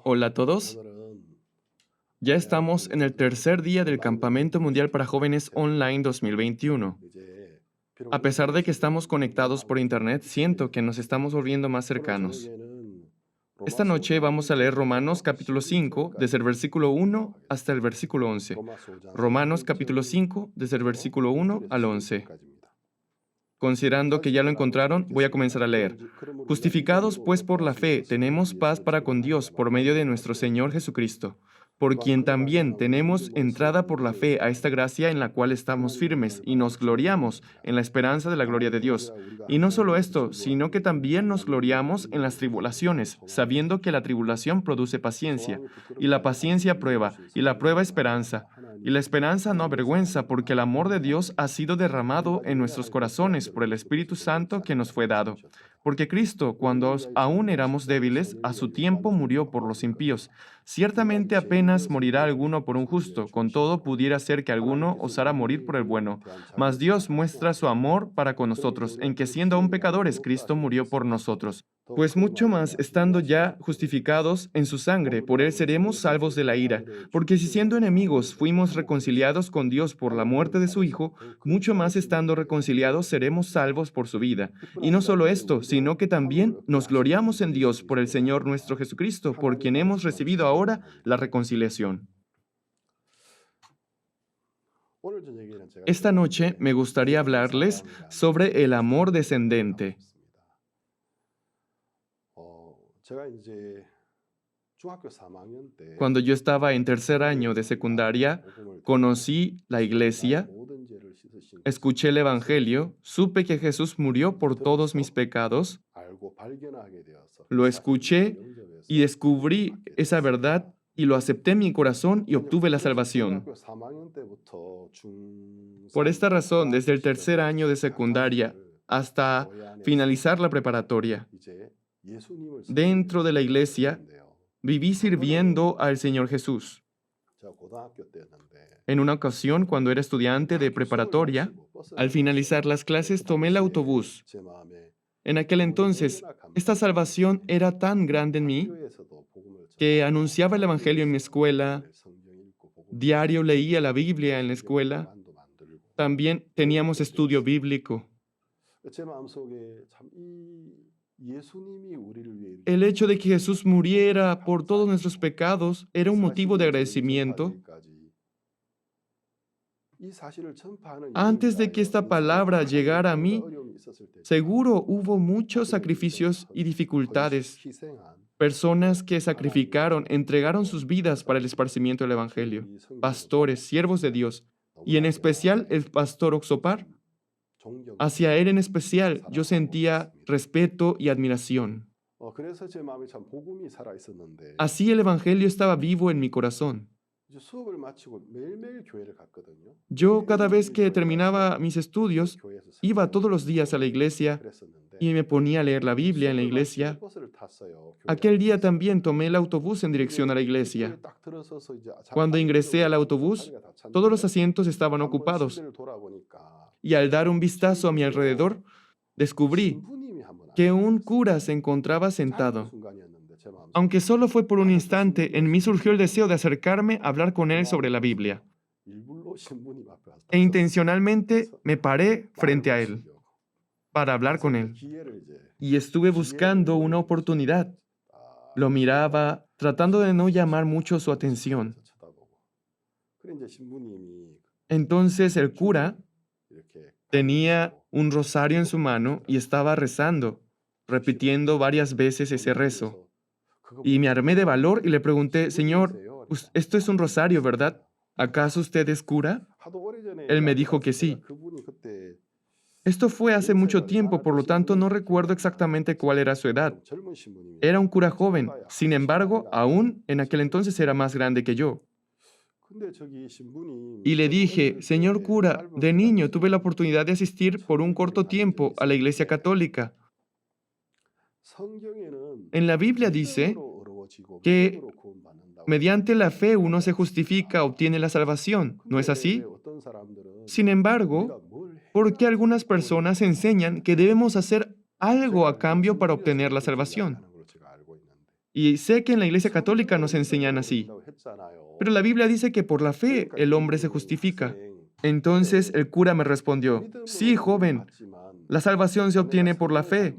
Hola a todos. Ya estamos en el tercer día del Campamento Mundial para Jóvenes Online 2021. A pesar de que estamos conectados por Internet, siento que nos estamos volviendo más cercanos. Esta noche vamos a leer Romanos capítulo 5, desde el versículo 1 hasta el versículo 11. Romanos capítulo 5, desde el versículo 1 al 11. Considerando que ya lo encontraron, voy a comenzar a leer. Justificados pues por la fe, tenemos paz para con Dios por medio de nuestro Señor Jesucristo, por quien también tenemos entrada por la fe a esta gracia en la cual estamos firmes y nos gloriamos en la esperanza de la gloria de Dios. Y no solo esto, sino que también nos gloriamos en las tribulaciones, sabiendo que la tribulación produce paciencia, y la paciencia prueba, y la prueba esperanza. Y la esperanza no avergüenza, porque el amor de Dios ha sido derramado en nuestros corazones por el Espíritu Santo que nos fue dado. Porque Cristo, cuando aún éramos débiles, a su tiempo murió por los impíos. Ciertamente apenas morirá alguno por un justo, con todo pudiera ser que alguno osara morir por el bueno. Mas Dios muestra su amor para con nosotros, en que siendo aún pecadores, Cristo murió por nosotros. Pues mucho más, estando ya justificados en su sangre, por él seremos salvos de la ira. Porque si siendo enemigos fuimos reconciliados con Dios por la muerte de su Hijo, mucho más estando reconciliados seremos salvos por su vida. Y no solo esto, sino que también nos gloriamos en Dios por el Señor nuestro Jesucristo, por quien hemos recibido ahora la reconciliación. Esta noche me gustaría hablarles sobre el amor descendente. Cuando yo estaba en tercer año de secundaria, conocí la iglesia, escuché el Evangelio, supe que Jesús murió por todos mis pecados, lo escuché y descubrí esa verdad y lo acepté en mi corazón y obtuve la salvación. Por esta razón, desde el tercer año de secundaria hasta finalizar la preparatoria, dentro de la iglesia, viví sirviendo al Señor Jesús. En una ocasión, cuando era estudiante de preparatoria, al finalizar las clases tomé el autobús. En aquel entonces, esta salvación era tan grande en mí que anunciaba el Evangelio en mi escuela, diario leía la Biblia en la escuela, también teníamos estudio bíblico. El hecho de que Jesús muriera por todos nuestros pecados era un motivo de agradecimiento. Antes de que esta palabra llegara a mí, seguro hubo muchos sacrificios y dificultades. Personas que sacrificaron, entregaron sus vidas para el esparcimiento del Evangelio. Pastores, siervos de Dios, y en especial el pastor Oxopar. Hacia él en especial yo sentía respeto y admiración. Así el Evangelio estaba vivo en mi corazón. Yo cada vez que terminaba mis estudios, iba todos los días a la iglesia y me ponía a leer la Biblia en la iglesia. Aquel día también tomé el autobús en dirección a la iglesia. Cuando ingresé al autobús, todos los asientos estaban ocupados. Y al dar un vistazo a mi alrededor, descubrí que un cura se encontraba sentado. Aunque solo fue por un instante, en mí surgió el deseo de acercarme a hablar con él sobre la Biblia. E intencionalmente me paré frente a él para hablar con él. Y estuve buscando una oportunidad. Lo miraba, tratando de no llamar mucho su atención. Entonces el cura tenía un rosario en su mano y estaba rezando, repitiendo varias veces ese rezo. Y me armé de valor y le pregunté, Señor, esto es un rosario, ¿verdad? ¿Acaso usted es cura? Él me dijo que sí. Esto fue hace mucho tiempo, por lo tanto no recuerdo exactamente cuál era su edad. Era un cura joven, sin embargo, aún en aquel entonces era más grande que yo. Y le dije, Señor cura, de niño tuve la oportunidad de asistir por un corto tiempo a la Iglesia Católica. En la Biblia dice que mediante la fe uno se justifica, obtiene la salvación, ¿no es así? Sin embargo, ¿por qué algunas personas enseñan que debemos hacer algo a cambio para obtener la salvación? Y sé que en la Iglesia Católica nos enseñan así. Pero la Biblia dice que por la fe el hombre se justifica. Entonces el cura me respondió, sí, joven, la salvación se obtiene por la fe,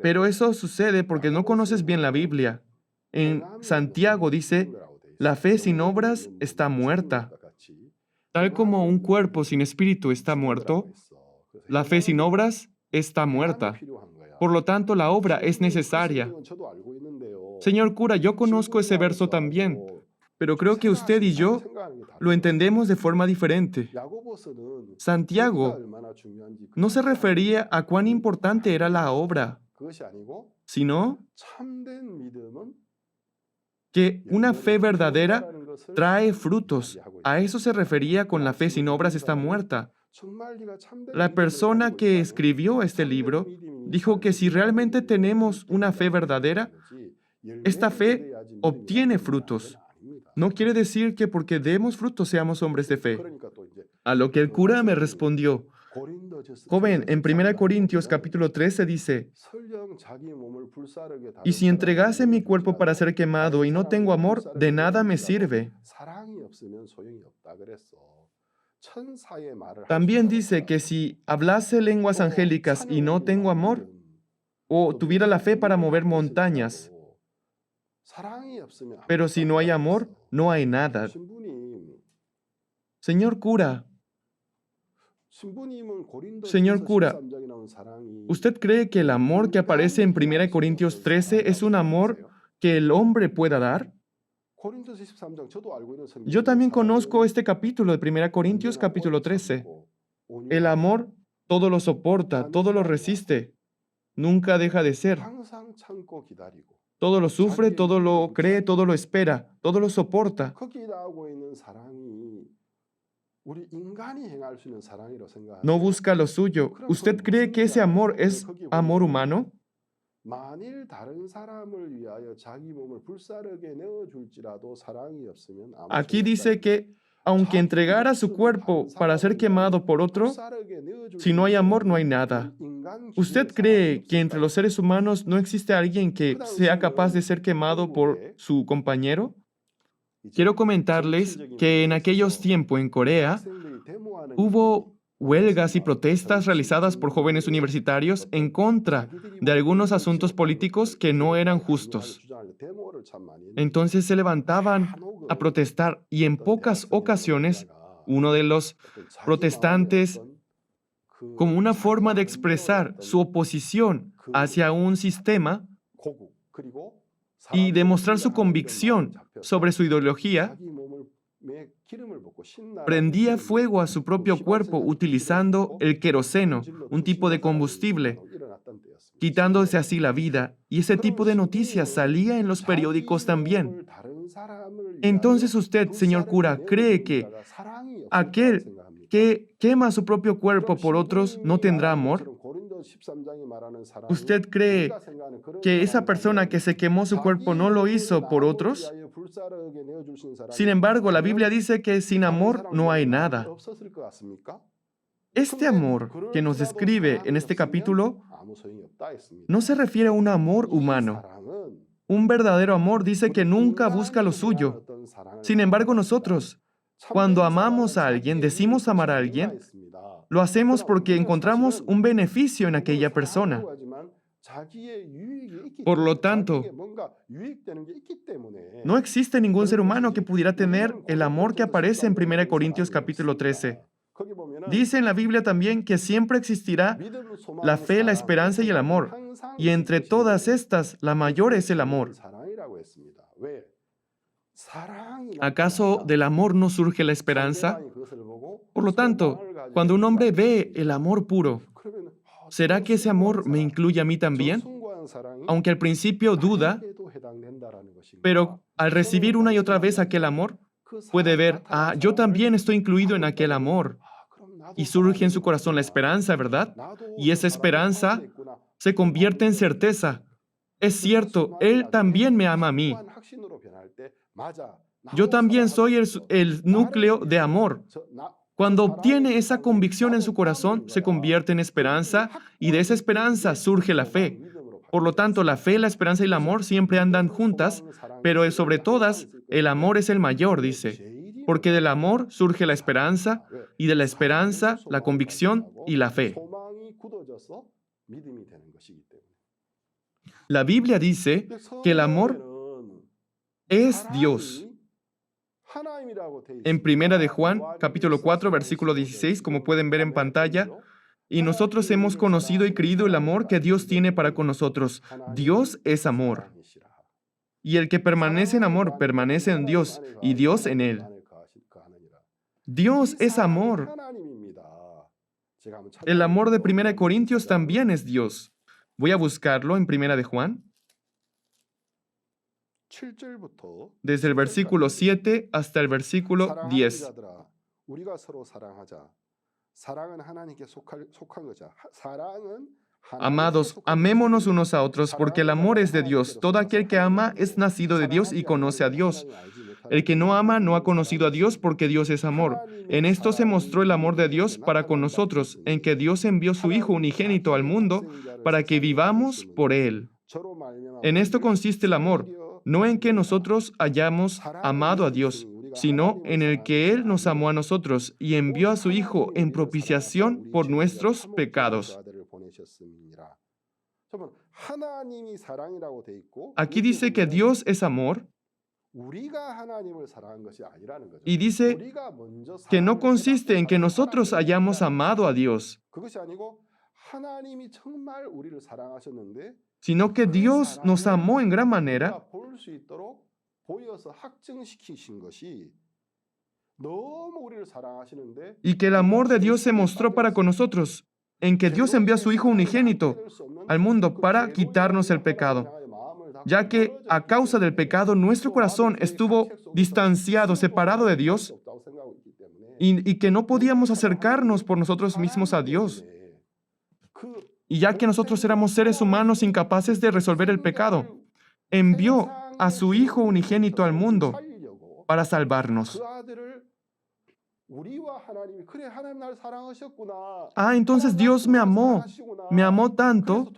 pero eso sucede porque no conoces bien la Biblia. En Santiago dice, la fe sin obras está muerta. Tal como un cuerpo sin espíritu está muerto, la fe sin obras está muerta. Por lo tanto, la obra es necesaria. Señor cura, yo conozco ese verso también, pero creo que usted y yo lo entendemos de forma diferente. Santiago no se refería a cuán importante era la obra, sino que una fe verdadera trae frutos. A eso se refería con la fe sin obras está muerta. La persona que escribió este libro dijo que si realmente tenemos una fe verdadera, esta fe obtiene frutos. No quiere decir que porque demos frutos seamos hombres de fe. A lo que el cura me respondió, joven, en 1 Corintios capítulo 13 dice, y si entregase mi cuerpo para ser quemado y no tengo amor, de nada me sirve. También dice que si hablase lenguas angélicas y no tengo amor, o tuviera la fe para mover montañas, pero si no hay amor, no hay nada. Señor cura, ¿usted cree que el amor que aparece en 1 Corintios 13 es un amor que el hombre pueda dar? Yo también conozco este capítulo de 1 Corintios capítulo 13. El amor todo lo soporta, todo lo resiste, nunca deja de ser. Todo lo sufre, todo lo cree, todo lo espera, todo lo soporta. No busca lo suyo. ¿Usted cree que ese amor es amor humano? Aquí dice que, aunque entregara su cuerpo para ser quemado por otro, si no hay amor, no hay nada. ¿Usted cree que entre los seres humanos no existe alguien que sea capaz de ser quemado por su compañero? Quiero comentarles que en aquellos tiempos en Corea hubo huelgas y protestas realizadas por jóvenes universitarios en contra de algunos asuntos políticos que no eran justos. Entonces se levantaban a protestar y en pocas ocasiones uno de los protestantes, como una forma de expresar su oposición hacia un sistema y demostrar su convicción sobre su ideología, prendía fuego a su propio cuerpo utilizando el queroseno, un tipo de combustible, quitándose así la vida, y ese tipo de noticias salía en los periódicos también. Entonces usted, señor cura, ¿cree que aquel que quema su propio cuerpo por otros no tendrá amor? ¿Usted cree que esa persona que se quemó su cuerpo no lo hizo por otros? Sin embargo, la Biblia dice que sin amor no hay nada. Este amor que nos describe en este capítulo no se refiere a un amor humano. Un verdadero amor dice que nunca busca lo suyo. Sin embargo, nosotros, cuando amamos a alguien, decimos amar a alguien, lo hacemos porque encontramos un beneficio en aquella persona. Por lo tanto, no existe ningún ser humano que pudiera tener el amor que aparece en 1 Corintios capítulo 13. Dice en la Biblia también que siempre existirá la fe, la esperanza y el amor. Y entre todas estas, la mayor es el amor. ¿Acaso del amor no surge la esperanza? Por lo tanto, cuando un hombre ve el amor puro, ¿será que ese amor me incluye a mí también? Aunque al principio duda, pero al recibir una y otra vez aquel amor, puede ver, yo también estoy incluido en aquel amor. Y surge en su corazón la esperanza, ¿verdad? Y esa esperanza se convierte en certeza. Es cierto, Él también me ama a mí. Yo también soy el núcleo de amor. Cuando obtiene esa convicción en su corazón, se convierte en esperanza y de esa esperanza surge la fe. Por lo tanto, la fe, la esperanza y el amor siempre andan juntas, pero sobre todas, el amor es el mayor, dice, porque del amor surge la esperanza, y de la esperanza, la convicción y la fe. La Biblia dice que el amor es Dios. En Primera de Juan, capítulo 4, versículo 16, como pueden ver en pantalla, y nosotros hemos conocido y creído el amor que Dios tiene para con nosotros. Dios es amor. Y el que permanece en amor, permanece en Dios, y Dios en él. Dios es amor. El amor de Primera de Corintios también es Dios. Voy a buscarlo en Primera de Juan. Desde el versículo 7 hasta el versículo 10. Amados, amémonos unos a otros, porque el amor es de Dios. Todo aquel que ama es nacido de Dios y conoce a Dios. El que no ama no ha conocido a Dios, porque Dios es amor. En esto se mostró el amor de Dios para con nosotros, en que Dios envió su Hijo unigénito al mundo para que vivamos por Él. En esto consiste el amor, no en que nosotros hayamos amado a Dios, sino en el que Él nos amó a nosotros y envió a su Hijo en propiciación por nuestros pecados. Aquí dice que Dios es amor y dice que no consiste en que nosotros hayamos amado a Dios, sino que Dios nos amó en gran manera y que el amor de Dios se mostró para con nosotros, en que Dios envió a su Hijo unigénito al mundo para quitarnos el pecado, ya que a causa del pecado nuestro corazón estuvo distanciado, separado de Dios, y que no podíamos acercarnos por nosotros mismos a Dios. Y ya que nosotros éramos seres humanos incapaces de resolver el pecado, envió a su Hijo unigénito al mundo para salvarnos. Entonces Dios me amó tanto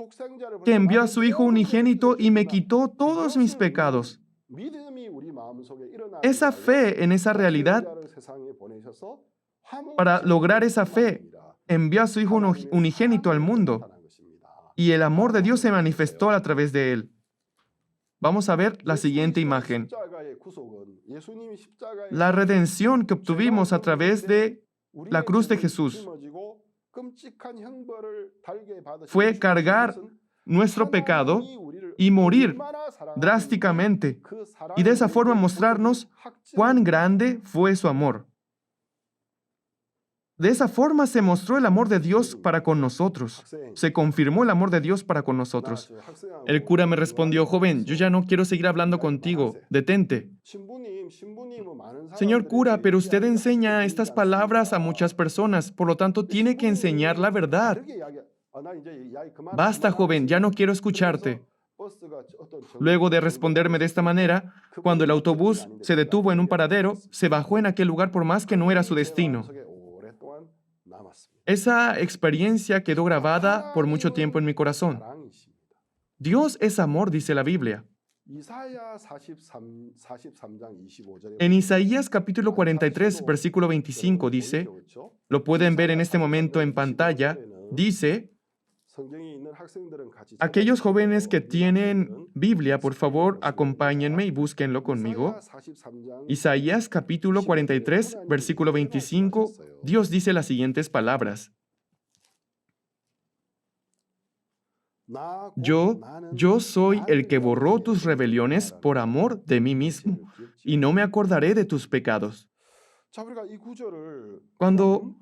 que envió a su Hijo unigénito y me quitó todos mis pecados. Esa fe en esa realidad, para lograr esa fe, envió a su Hijo unigénito al mundo y el amor de Dios se manifestó a través de él. Vamos a ver la siguiente imagen. La redención que obtuvimos a través de la cruz de Jesús fue cargar nuestro pecado y morir drásticamente, y de esa forma mostrarnos cuán grande fue su amor. De esa forma se mostró el amor de Dios para con nosotros. Se confirmó el amor de Dios para con nosotros. El cura me respondió: joven, yo ya no quiero seguir hablando contigo. Detente. Señor cura, pero usted enseña estas palabras a muchas personas, por lo tanto tiene que enseñar la verdad. Basta, joven, ya no quiero escucharte. Luego de responderme de esta manera, cuando el autobús se detuvo en un paradero, se bajó en aquel lugar por más que no era su destino. Esa experiencia quedó grabada por mucho tiempo en mi corazón. Dios es amor, dice la Biblia. En Isaías capítulo 43, versículo 25 dice, lo pueden ver en este momento en pantalla, dice, aquellos jóvenes que tienen Biblia, por favor, acompáñenme y búsquenlo conmigo. Isaías capítulo 43, versículo 25, Dios dice las siguientes palabras. Yo soy el que borró tus rebeliones por amor de mí mismo, y no me acordaré de tus pecados. Cuando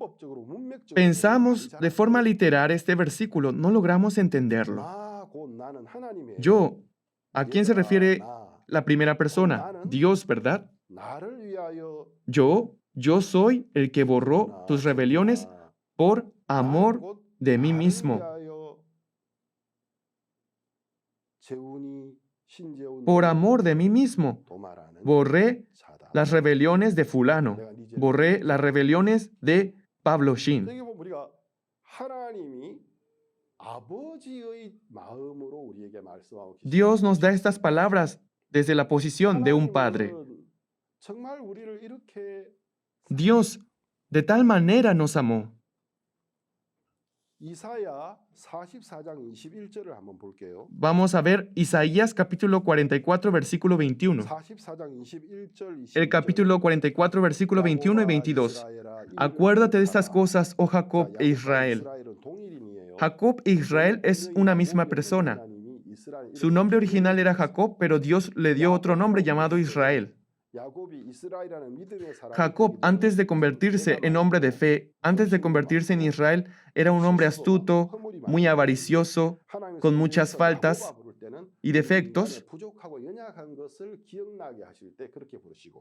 pensamos de forma literal este versículo, no logramos entenderlo. Yo, ¿a quién se refiere la primera persona? Dios, ¿verdad? Yo soy el que borró tus rebeliones por amor de mí mismo. Por amor de mí mismo, borré las rebeliones de fulano, borré las rebeliones de Pablo Shin. Dios nos da estas palabras desde la posición de un padre. Dios de tal manera nos amó. Vamos a ver Isaías capítulo 44, versículo 21. El capítulo 44, versículo 21 y 22. Acuérdate de estas cosas, oh Jacob e Israel. Jacob e Israel es una misma persona. Su nombre original era Jacob, pero Dios le dio otro nombre llamado Israel. Jacob, antes de convertirse en hombre de fe, antes de convertirse en Israel, era un hombre astuto, muy avaricioso, con muchas faltas y defectos.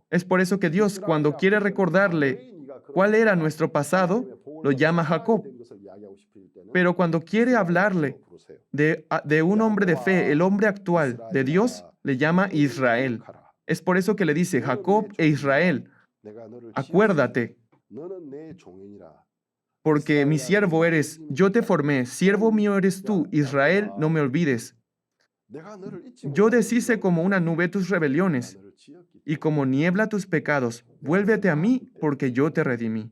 Es por eso que Dios, cuando quiere recordarle cuál era nuestro pasado, lo llama Jacob. Pero cuando quiere hablarle de un hombre de fe, el hombre actual de Dios, le llama Israel. Es por eso que le dice, Jacob e Israel, acuérdate, porque mi siervo eres, yo te formé, siervo mío eres tú, Israel, no me olvides. Yo deshice como una nube tus rebeliones, y como niebla tus pecados. Vuélvete a mí, porque yo te redimí.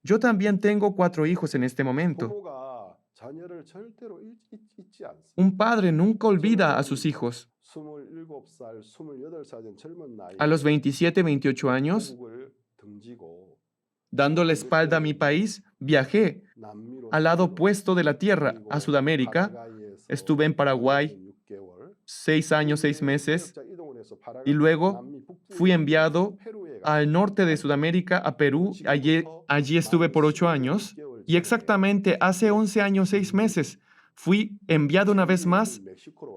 Yo también tengo 4 hijos en este momento. Un padre nunca olvida a sus hijos. A los 27, 28 años, dando la espalda a mi país, viajé al lado opuesto de la tierra, a Sudamérica. Estuve en Paraguay 6 años, 6 meses, y luego fui enviado al norte de Sudamérica, a Perú. Allí estuve por 8 años, y exactamente hace 11 años, 6 meses, fui enviado una vez más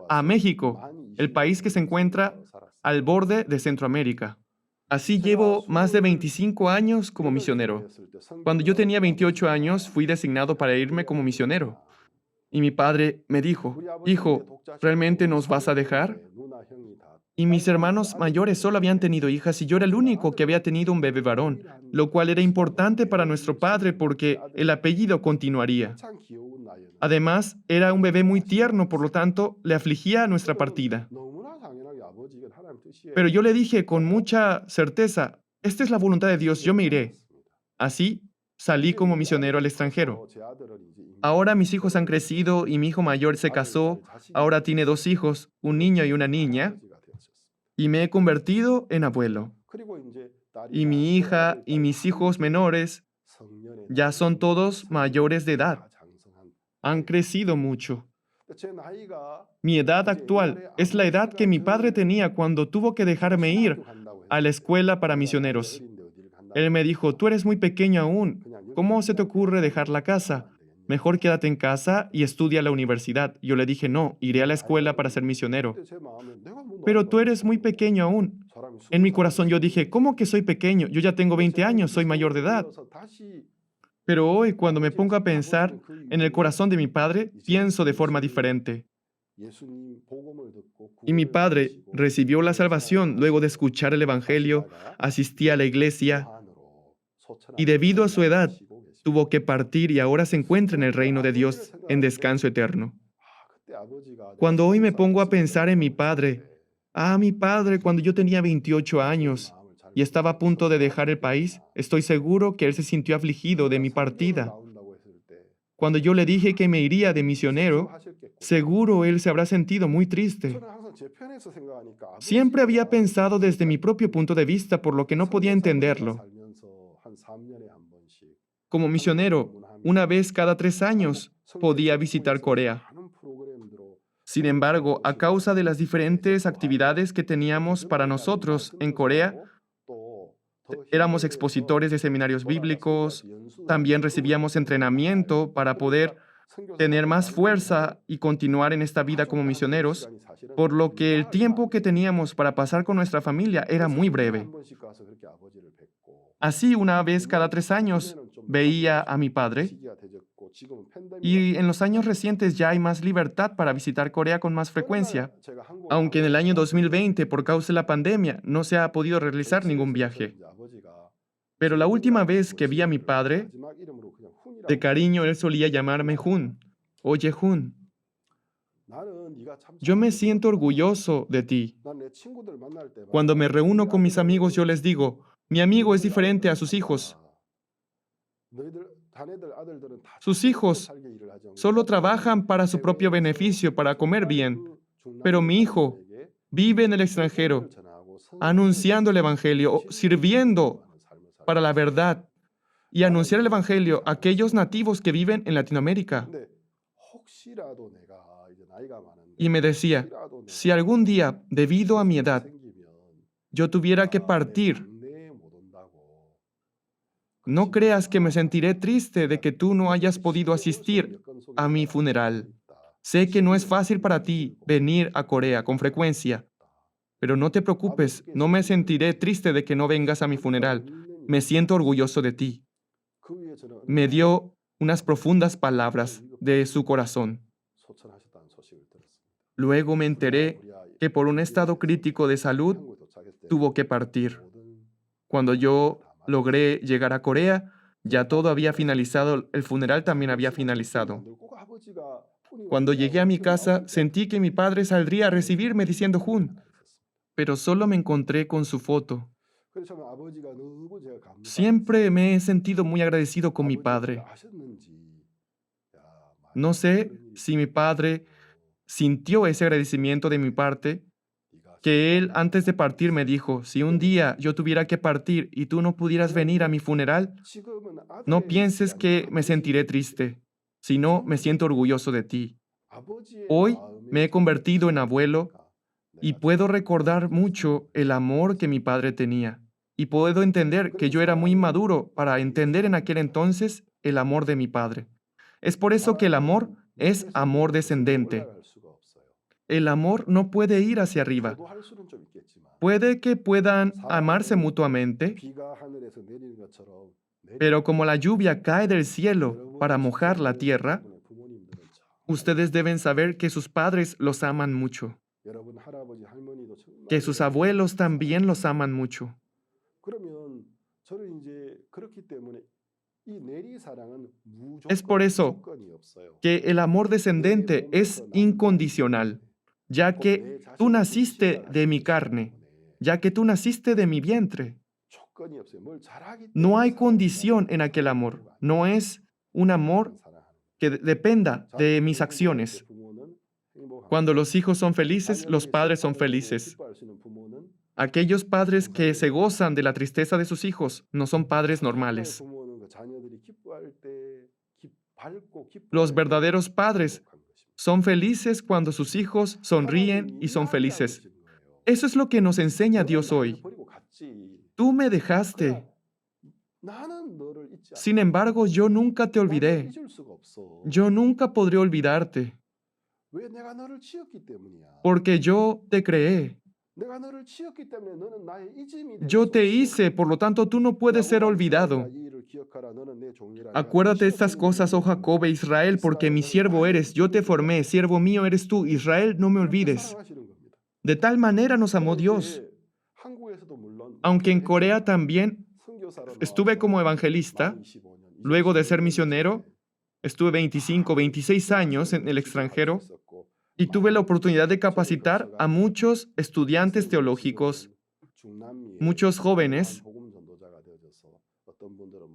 a México, el país que se encuentra al borde de Centroamérica. Así llevo más de 25 años como misionero. Cuando yo tenía 28 años, fui designado para irme como misionero. Y mi padre me dijo, hijo, ¿realmente nos vas a dejar? Y mis hermanos mayores solo habían tenido hijas y yo era el único que había tenido un bebé varón, lo cual era importante para nuestro padre porque el apellido continuaría. Además, era un bebé muy tierno, por lo tanto, le afligía nuestra partida. Pero yo le dije con mucha certeza, esta es la voluntad de Dios, yo me iré. Así, salí como misionero al extranjero. Ahora mis hijos han crecido y mi hijo mayor se casó, ahora tiene 2 hijos, un niño y una niña, y me he convertido en abuelo. Y mi hija y mis hijos menores ya son todos mayores de edad. Han crecido mucho. Mi edad actual es la edad que mi padre tenía cuando tuvo que dejarme ir a la escuela para misioneros. Él me dijo, tú eres muy pequeño aún. ¿Cómo se te ocurre dejar la casa? Mejor quédate en casa y estudia a la universidad. Yo le dije, no, iré a la escuela para ser misionero. Pero tú eres muy pequeño aún. En mi corazón yo dije, ¿cómo que soy pequeño? Yo ya tengo 20 años, soy mayor de edad. Pero hoy, cuando me pongo a pensar en el corazón de mi padre, pienso de forma diferente. Y mi padre recibió la salvación luego de escuchar el Evangelio, asistía a la iglesia, y debido a su edad, tuvo que partir y ahora se encuentra en el reino de Dios en descanso eterno. Cuando hoy me pongo a pensar en mi padre, mi padre, cuando yo tenía 28 años y estaba a punto de dejar el país, estoy seguro que él se sintió afligido de mi partida. Cuando yo le dije que me iría de misionero, seguro él se habrá sentido muy triste. Siempre había pensado desde mi propio punto de vista, por lo que no podía entenderlo. Como misionero, una vez cada 3 años, podía visitar Corea. Sin embargo, a causa de las diferentes actividades que teníamos para nosotros en Corea, éramos expositores de seminarios bíblicos, también recibíamos entrenamiento para poder tener más fuerza y continuar en esta vida como misioneros, por lo que el tiempo que teníamos para pasar con nuestra familia era muy breve. Así, una vez cada 3 años, veía a mi padre, y en los años recientes ya hay más libertad para visitar Corea con más frecuencia, aunque en el año 2020, por causa de la pandemia, no se ha podido realizar ningún viaje. Pero la última vez que vi a mi padre, de cariño él solía llamarme Jun. Oye, Jun, yo me siento orgulloso de ti. Cuando me reúno con mis amigos, yo les digo, mi amigo es diferente a sus hijos. Sus hijos solo trabajan para su propio beneficio, para comer bien. Pero mi hijo vive en el extranjero, anunciando el Evangelio, sirviendo para la verdad y anunciar el Evangelio a aquellos nativos que viven en Latinoamérica. Y me decía, si algún día, debido a mi edad, yo tuviera que partir, no creas que me sentiré triste de que tú no hayas podido asistir a mi funeral. Sé que no es fácil para ti venir a Corea con frecuencia, pero no te preocupes, no me sentiré triste de que no vengas a mi funeral. Me siento orgulloso de ti. Me dio unas profundas palabras de su corazón. Luego me enteré que por un estado crítico de salud tuvo que partir. Cuando yo logré llegar a Corea, ya todo había finalizado, el funeral también había finalizado. Cuando llegué a mi casa, sentí que mi padre saldría a recibirme diciendo Jun, pero solo me encontré con su foto. Siempre me he sentido muy agradecido con mi padre. No sé si mi padre sintió ese agradecimiento de mi parte, que él antes de partir me dijo, si un día yo tuviera que partir y tú no pudieras venir a mi funeral, no pienses que me sentiré triste, sino me siento orgulloso de ti. Hoy me he convertido en abuelo y puedo recordar mucho el amor que mi padre tenía. Y puedo entender que yo era muy inmaduro para entender en aquel entonces el amor de mi padre. Es por eso que el amor es amor descendente. El amor no puede ir hacia arriba. Puede que puedan amarse mutuamente, pero como la lluvia cae del cielo para mojar la tierra, ustedes deben saber que sus padres los aman mucho, que sus abuelos también los aman mucho. Es por eso que el amor descendente es incondicional, ya que tú naciste de mi carne, ya que tú naciste de mi vientre. No hay condición en aquel amor, no es un amor que dependa de mis acciones. Cuando los hijos son felices, los padres son felices. Aquellos padres que se gozan de la tristeza de sus hijos no son padres normales. Los verdaderos padres son felices cuando sus hijos sonríen y son felices. Eso es lo que nos enseña Dios hoy. Tú me dejaste. Sin embargo, yo nunca te olvidé. Yo nunca podré olvidarte, porque yo te creé. Yo te hice, por lo tanto tú no puedes ser olvidado. Acuérdate de estas cosas, oh Jacob e Israel, porque mi siervo eres, yo te formé, siervo mío eres tú, Israel, no me olvides. De tal manera nos amó Dios. Aunque en Corea también estuve como evangelista, luego de ser misionero, estuve 25, 26 años en el extranjero y tuve la oportunidad de capacitar a muchos estudiantes teológicos, muchos jóvenes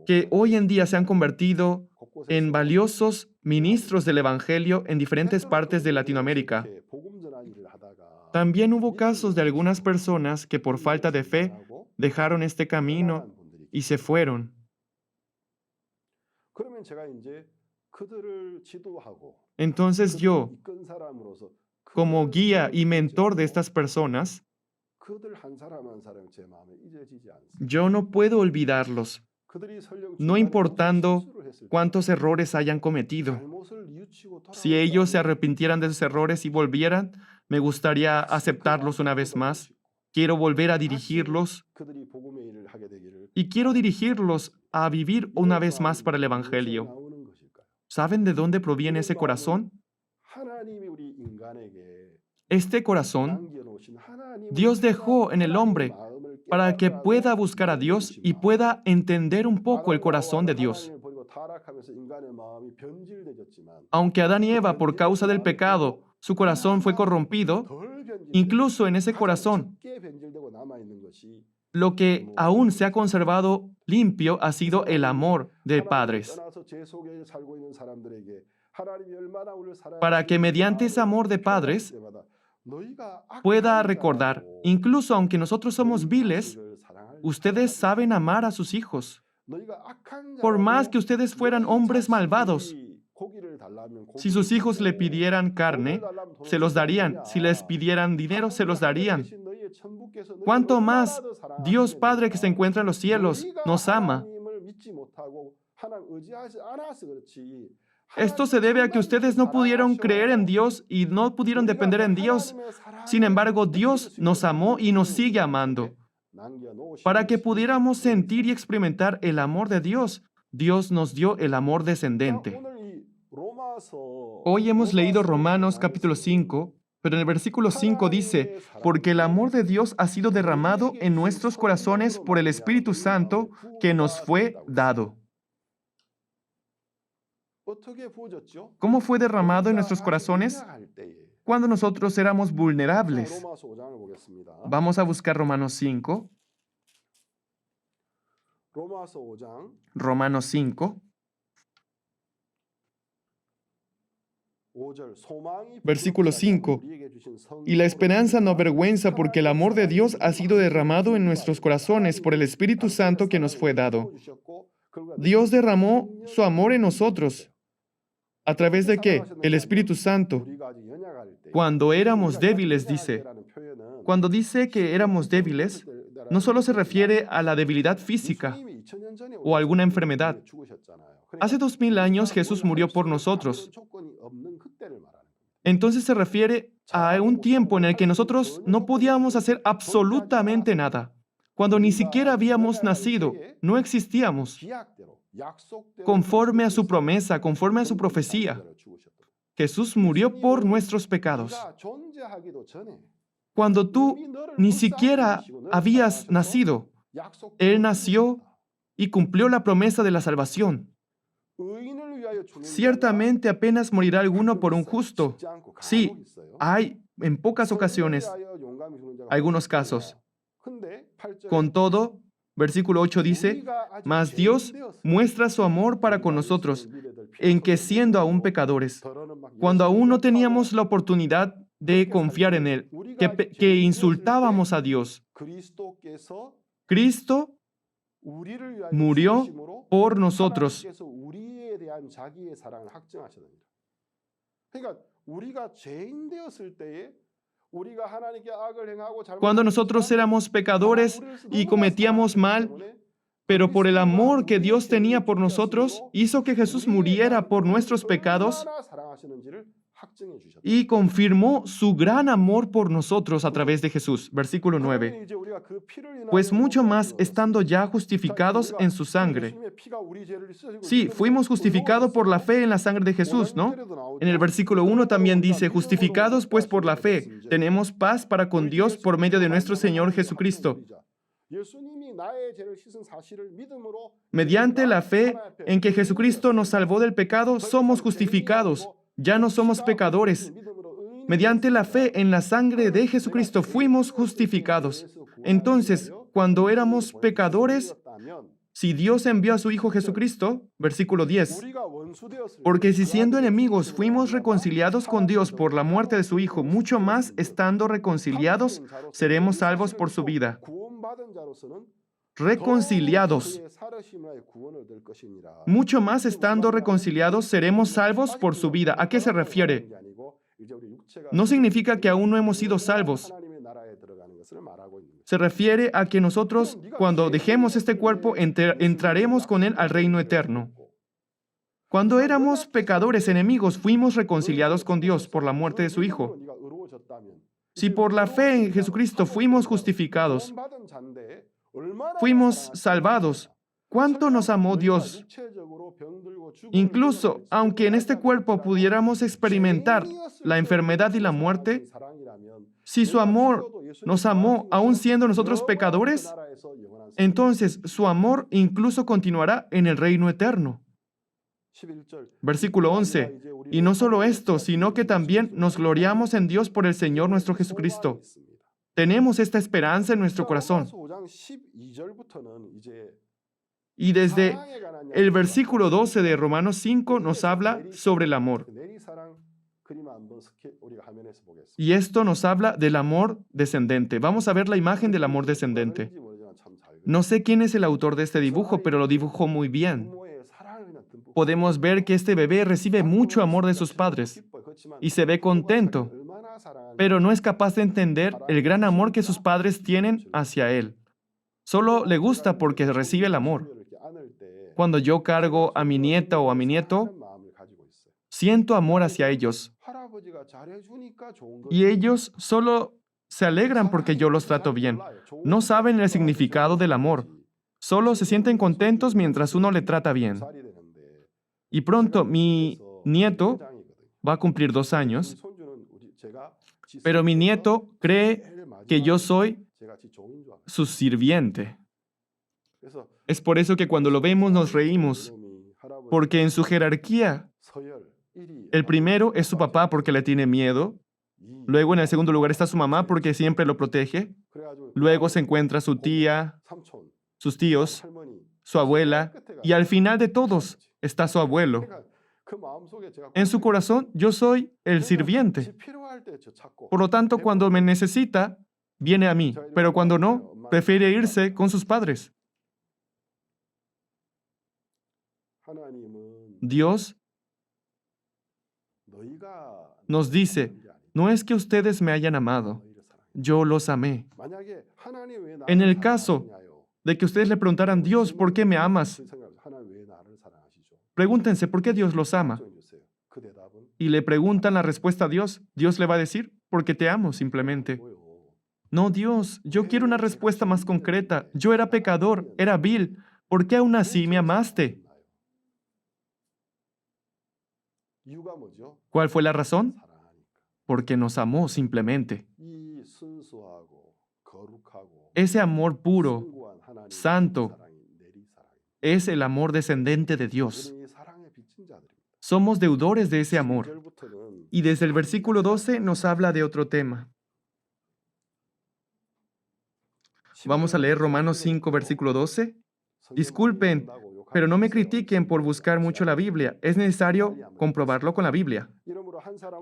que hoy en día se han convertido en valiosos ministros del Evangelio en diferentes partes de Latinoamérica. También hubo casos de algunas personas que por falta de fe dejaron este camino y se fueron. Entonces yo, como guía y mentor de estas personas, yo no puedo olvidarlos, no importando cuántos errores hayan cometido. Si ellos se arrepintieran de sus errores y volvieran, me gustaría aceptarlos una vez más. Quiero volver a dirigirlos y quiero dirigirlos a vivir una vez más para el Evangelio. ¿Saben de dónde proviene ese corazón? Este corazón, Dios dejó en el hombre para que pueda buscar a Dios y pueda entender un poco el corazón de Dios. Aunque Adán y Eva, por causa del pecado, su corazón fue corrompido, incluso en ese corazón, lo que aún se ha conservado limpio ha sido el amor de padres. Para que mediante ese amor de padres pueda recordar, incluso aunque nosotros somos viles, ustedes saben amar a sus hijos. Por más que ustedes fueran hombres malvados, si sus hijos le pidieran carne, se los darían. Si les pidieran dinero, se los darían. ¿Cuánto más Dios Padre que se encuentra en los cielos nos ama? Esto se debe a que ustedes no pudieron creer en Dios y no pudieron depender en Dios. Sin embargo, Dios nos amó y nos sigue amando. Para que pudiéramos sentir y experimentar el amor de Dios, Dios nos dio el amor descendente. Hoy hemos leído Romanos capítulo 5, pero en el versículo 5 dice, porque el amor de Dios ha sido derramado en nuestros corazones por el Espíritu Santo que nos fue dado. ¿Cómo fue derramado en nuestros corazones? Cuando nosotros éramos vulnerables. Vamos a buscar Romanos 5. Romanos 5. Versículo 5. Y la esperanza no avergüenza porque el amor de Dios ha sido derramado en nuestros corazones por el Espíritu Santo que nos fue dado. Dios derramó su amor en nosotros. ¿A través de qué? El Espíritu Santo. Cuando éramos débiles, dice. Cuando dice que éramos débiles, no solo se refiere a la debilidad física o alguna enfermedad. Hace 2000 años Jesús murió por nosotros. Entonces se refiere a un tiempo en el que nosotros no podíamos hacer absolutamente nada. Cuando ni siquiera habíamos nacido, no existíamos. Conforme a su promesa, conforme a su profecía, Jesús murió por nuestros pecados. Cuando tú ni siquiera habías nacido, Él nació y cumplió la promesa de la salvación. Ciertamente apenas morirá alguno por un justo. Sí, hay en pocas ocasiones algunos casos. Con todo, versículo 8 dice, mas Dios muestra su amor para con nosotros, en que siendo aún pecadores, cuando aún no teníamos la oportunidad de confiar en Él, que insultábamos a Dios, Cristo murió por nosotros. Cuando nosotros éramos pecadores y cometíamos mal, pero por el amor que Dios tenía por nosotros, hizo que Jesús muriera por nuestros pecados y confirmó su gran amor por nosotros a través de Jesús. Versículo 9. Pues mucho más estando ya justificados en su sangre. Sí, fuimos justificados por la fe en la sangre de Jesús, ¿no? En el versículo 1 también dice, justificados pues por la fe, tenemos paz para con Dios por medio de nuestro Señor Jesucristo. Mediante la fe en que Jesucristo nos salvó del pecado, somos justificados. Ya no somos pecadores. Mediante la fe en la sangre de Jesucristo fuimos justificados. Entonces, cuando éramos pecadores, si Dios envió a su Hijo Jesucristo, versículo 10, porque si siendo enemigos fuimos reconciliados con Dios por la muerte de su Hijo, mucho más estando reconciliados, seremos salvos por su vida. Reconciliados. Mucho más estando reconciliados, seremos salvos por su vida. ¿A qué se refiere? No significa que aún no hemos sido salvos. Se refiere a que nosotros, cuando dejemos este cuerpo, entraremos con Él al reino eterno. Cuando éramos pecadores, enemigos, fuimos reconciliados con Dios por la muerte de su Hijo. Si por la fe en Jesucristo fuimos justificados, fuimos salvados, ¿cuánto nos amó Dios? Incluso, aunque en este cuerpo pudiéramos experimentar la enfermedad y la muerte, si su amor nos amó aún siendo nosotros pecadores, entonces su amor incluso continuará en el reino eterno. Versículo 11. Y no solo esto, sino que también nos gloriamos en Dios por el Señor nuestro Jesucristo. Tenemos esta esperanza en nuestro corazón. Y desde el versículo 12 de Romanos 5 nos habla sobre el amor. Y esto nos habla del amor descendente. Vamos a ver la imagen del amor descendente. No sé quién es el autor de este dibujo, pero lo dibujó muy bien. Podemos ver que este bebé recibe mucho amor de sus padres y se ve contento, pero no es capaz de entender el gran amor que sus padres tienen hacia él. Solo le gusta porque recibe el amor. Cuando yo cargo a mi nieta o a mi nieto, siento amor hacia ellos. Y ellos solo se alegran porque yo los trato bien. No saben el significado del amor. Solo se sienten contentos mientras uno le trata bien. Y pronto mi nieto va a cumplir 2 años, pero mi nieto cree que yo soy su sirviente. Es por eso que cuando lo vemos nos reímos, porque en su jerarquía, el primero es su papá porque le tiene miedo, luego en el segundo lugar está su mamá porque siempre lo protege, luego se encuentra su tía, sus tíos, su abuela, y al final de todos está su abuelo. En su corazón, yo soy el sirviente. Por lo tanto, cuando me necesita, viene a mí, pero cuando no, prefiere irse con sus padres. Dios nos dice, no es que ustedes me hayan amado, yo los amé. En el caso de que ustedes le preguntaran, Dios, ¿por qué me amas? Pregúntense, ¿por qué Dios los ama? Y le preguntan la respuesta a Dios, Dios le va a decir, porque te amo simplemente. No, Dios, yo quiero una respuesta más concreta. Yo era pecador, era vil. ¿Por qué aún así me amaste? ¿Cuál fue la razón? Porque nos amó simplemente. Ese amor puro, santo, es el amor descendente de Dios. Somos deudores de ese amor. Y desde el versículo 12 nos habla de otro tema. Vamos a leer Romanos 5, versículo 12. Disculpen, pero no me critiquen por buscar mucho la Biblia. Es necesario comprobarlo con la Biblia.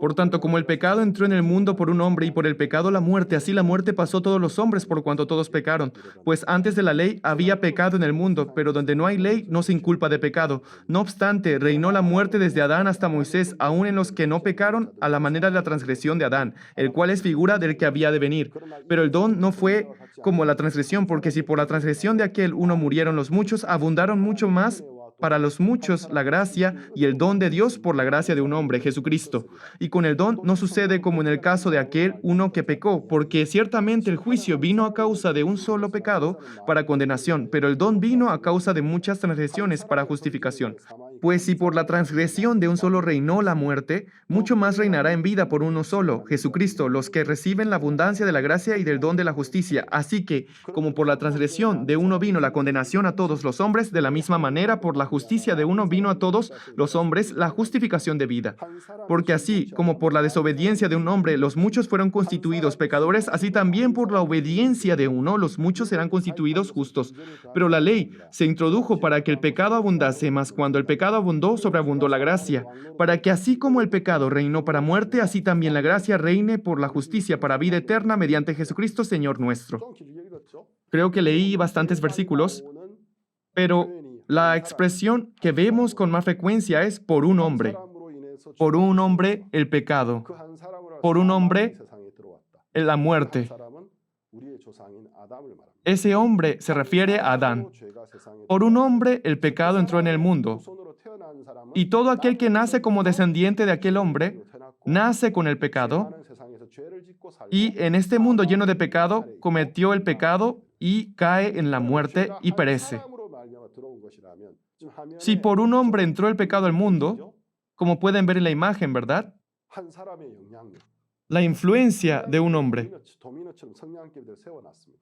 Por tanto, como el pecado entró en el mundo por un hombre y por el pecado la muerte, así la muerte pasó a todos los hombres por cuanto todos pecaron. Pues antes de la ley había pecado en el mundo, pero donde no hay ley no se inculpa de pecado. No obstante, reinó la muerte desde Adán hasta Moisés, aun en los que no pecaron a la manera de la transgresión de Adán, el cual es figura del que había de venir. Pero el don no fue como la transgresión, porque si por la transgresión de aquel uno murieron los muchos, abundaron mucho más para los muchos la gracia y el don de Dios por la gracia de un hombre, Jesucristo. Y con el don no sucede como en el caso de aquel uno que pecó, porque ciertamente el juicio vino a causa de un solo pecado para condenación, pero el don vino a causa de muchas transgresiones para justificación. Pues si por la transgresión de un solo reinó la muerte, mucho más reinará en vida por uno solo, Jesucristo, los que reciben la abundancia de la gracia y del don de la justicia. Así que, como por la transgresión de uno vino la condenación a todos los hombres, de la misma manera por la justicia de uno vino a todos los hombres la justificación de vida. Porque así como por la desobediencia de un hombre los muchos fueron constituidos pecadores, así también por la obediencia de uno los muchos serán constituidos justos. Pero la ley se introdujo para que el pecado abundase, mas cuando el pecado abundó, sobreabundó la gracia, para que así como el pecado reinó para muerte, así también la gracia reine por la justicia para vida eterna mediante Jesucristo Señor nuestro. Creo que leí bastantes versículos, pero la expresión que vemos con más frecuencia es por un hombre. Por un hombre el pecado. Por un hombre la muerte. Ese hombre se refiere a Adán. Por un hombre el pecado entró en el mundo. Y todo aquel que nace como descendiente de aquel hombre, nace con el pecado. Y en este mundo lleno de pecado, cometió el pecado y cae en la muerte y perece. Si por un hombre entró el pecado al mundo, como pueden ver en la imagen, ¿verdad? la influencia de un hombre.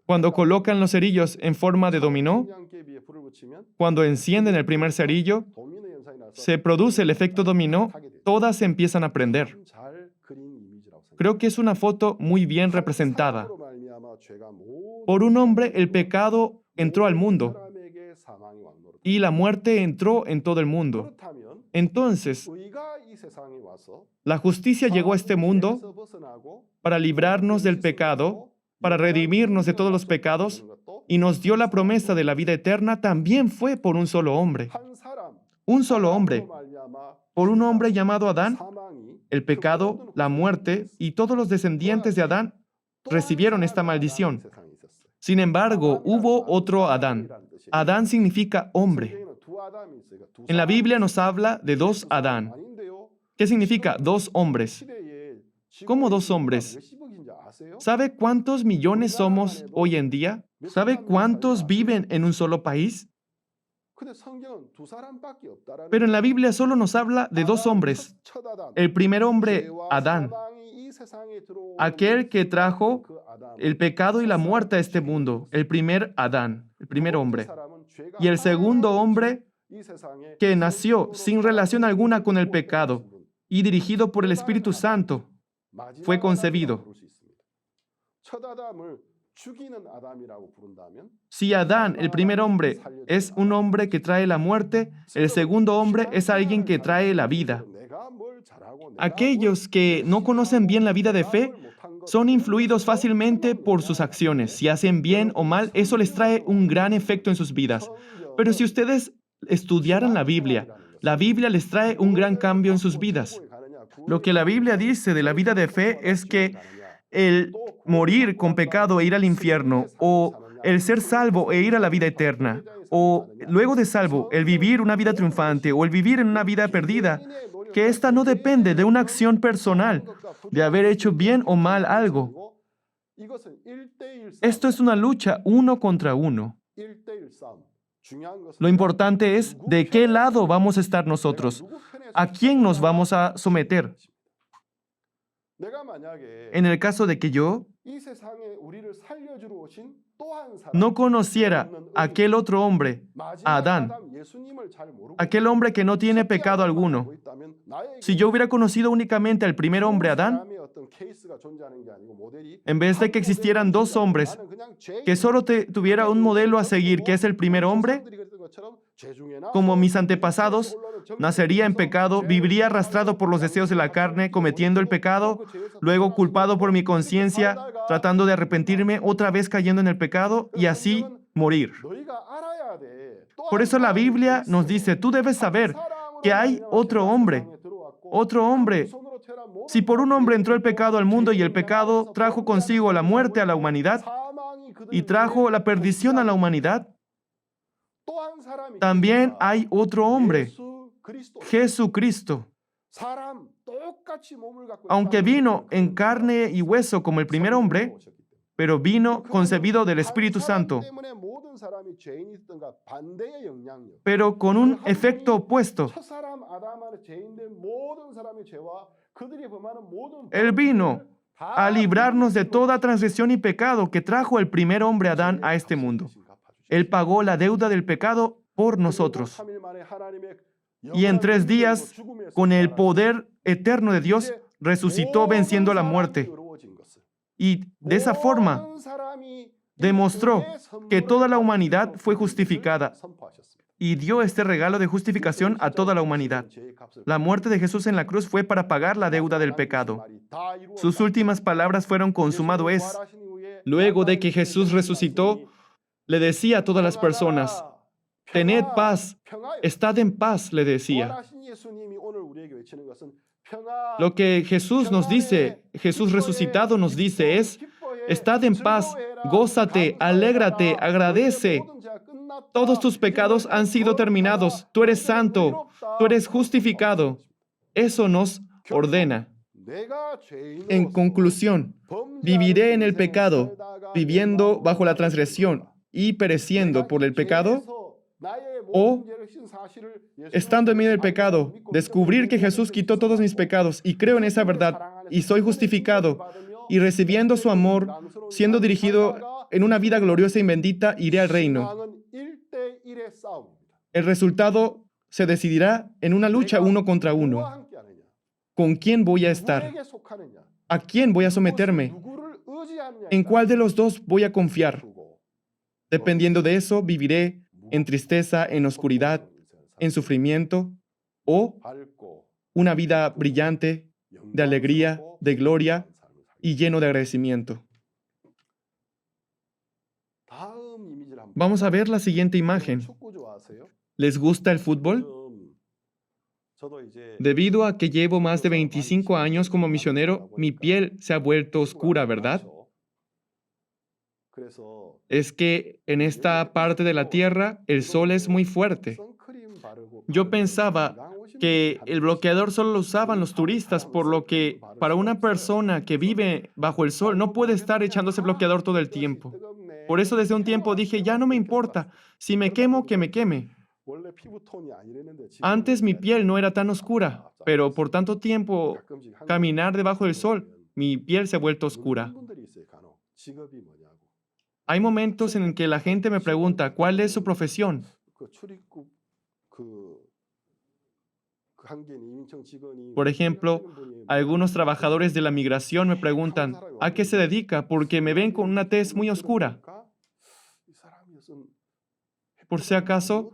Cuando colocan los cerillos en forma de dominó, cuando encienden el primer cerillo, se produce el efecto dominó, todas empiezan a prender. Creo que es una foto muy bien representada. Por un hombre el pecado entró al mundo y la muerte entró en todo el mundo. Entonces, la justicia llegó a este mundo para librarnos del pecado, para redimirnos de todos los pecados, y nos dio la promesa de la vida eterna. También fue por un solo hombre. Un solo hombre. Por un hombre llamado Adán, el pecado, la muerte y todos los descendientes de Adán recibieron esta maldición. Sin embargo, hubo otro Adán. Adán significa hombre. En la Biblia nos habla de dos Adán. ¿Qué significa dos hombres? ¿Cómo dos hombres? ¿Sabe cuántos millones somos hoy en día? ¿Sabe cuántos viven en un solo país? Pero en la Biblia solo nos habla de dos hombres. El primer hombre, Adán, aquel que trajo el pecado y la muerte a este mundo, el primer Adán, el primer hombre. Y el segundo hombre que nació sin relación alguna con el pecado y dirigido por el Espíritu Santo, fue concebido. Si Adán, el primer hombre, es un hombre que trae la muerte, el segundo hombre es alguien que trae la vida. Aquellos que no conocen bien la vida de fe son influidos fácilmente por sus acciones. Si hacen bien o mal, eso les trae un gran efecto en sus vidas. Pero si ustedes estudiaran la Biblia les trae un gran cambio en sus vidas. Lo que la Biblia dice de la vida de fe es que el morir con pecado e ir al infierno, o el ser salvo e ir a la vida eterna, o luego de salvo, el vivir una vida triunfante o el vivir en una vida perdida, que esta no depende de una acción personal, de haber hecho bien o mal algo. Esto es una lucha uno contra uno. Lo importante es de qué lado vamos a estar nosotros, a quién nos vamos a someter. En el caso de que yo no conociera a aquel otro hombre, a Adán, aquel hombre que no tiene pecado alguno, si yo hubiera conocido únicamente al primer hombre, Adán, en vez de que existieran dos hombres, que solo tuviera un modelo a seguir, que es el primer hombre, como mis antepasados, nacería en pecado, viviría arrastrado por los deseos de la carne, cometiendo el pecado, luego culpado por mi conciencia, tratando de arrepentirme, otra vez cayendo en el pecado y así morir. Por eso la Biblia nos dice, tú debes saber que hay otro hombre. Otro hombre. Si por un hombre entró el pecado al mundo y el pecado trajo consigo la muerte a la humanidad y trajo la perdición a la humanidad, también hay otro hombre, Jesucristo. Aunque vino en carne y hueso como el primer hombre, pero vino concebido del Espíritu Santo, pero con un efecto opuesto. Él vino a librarnos de toda transgresión y pecado que trajo el primer hombre Adán a este mundo. Él pagó la deuda del pecado por nosotros. Y en 3 días, con el poder eterno de Dios, resucitó venciendo la muerte. Y de esa forma, demostró que toda la humanidad fue justificada y dio este regalo de justificación a toda la humanidad. La muerte de Jesús en la cruz fue para pagar la deuda del pecado. Sus últimas palabras fueron consumado es. Luego de que Jesús resucitó, le decía a todas las personas, tened paz, estad en paz, le decía. Lo que Jesús nos dice, Jesús resucitado nos dice es, estad en paz, gózate, alégrate, agradece. Todos tus pecados han sido terminados. Tú eres santo, tú eres justificado. Eso nos ordena. En conclusión, ¿viviré en el pecado, viviendo bajo la transgresión y pereciendo por el pecado? ¿O, estando en medio del pecado, descubrir que Jesús quitó todos mis pecados y creo en esa verdad y soy justificado, y recibiendo su amor, siendo dirigido en una vida gloriosa y bendita, iré al reino. El resultado se decidirá en una lucha uno contra uno. ¿Con quién voy a estar? ¿A quién voy a someterme? ¿En cuál de los dos voy a confiar? Dependiendo de eso, viviré en tristeza, en oscuridad, en sufrimiento, o una vida brillante, de alegría, de gloria y lleno de agradecimiento. Vamos a ver la siguiente imagen. ¿Les gusta el fútbol? Debido a que llevo más de 25 años como misionero, mi piel se ha vuelto oscura, ¿verdad? Es que en esta parte de la tierra el sol es muy fuerte. Yo pensaba que el bloqueador solo lo usaban los turistas, por lo que para una persona que vive bajo el sol no puede estar echándose bloqueador todo el tiempo. Por eso desde un tiempo dije, ya no me importa, si me quemo, que me queme. Antes mi piel no era tan oscura, pero por tanto tiempo caminar debajo del sol, mi piel se ha vuelto oscura. Hay momentos en que la gente me pregunta, ¿cuál es su profesión? Por ejemplo, algunos trabajadores de la migración me preguntan, ¿a qué se dedica? Porque me ven con una tez muy oscura. Por si acaso,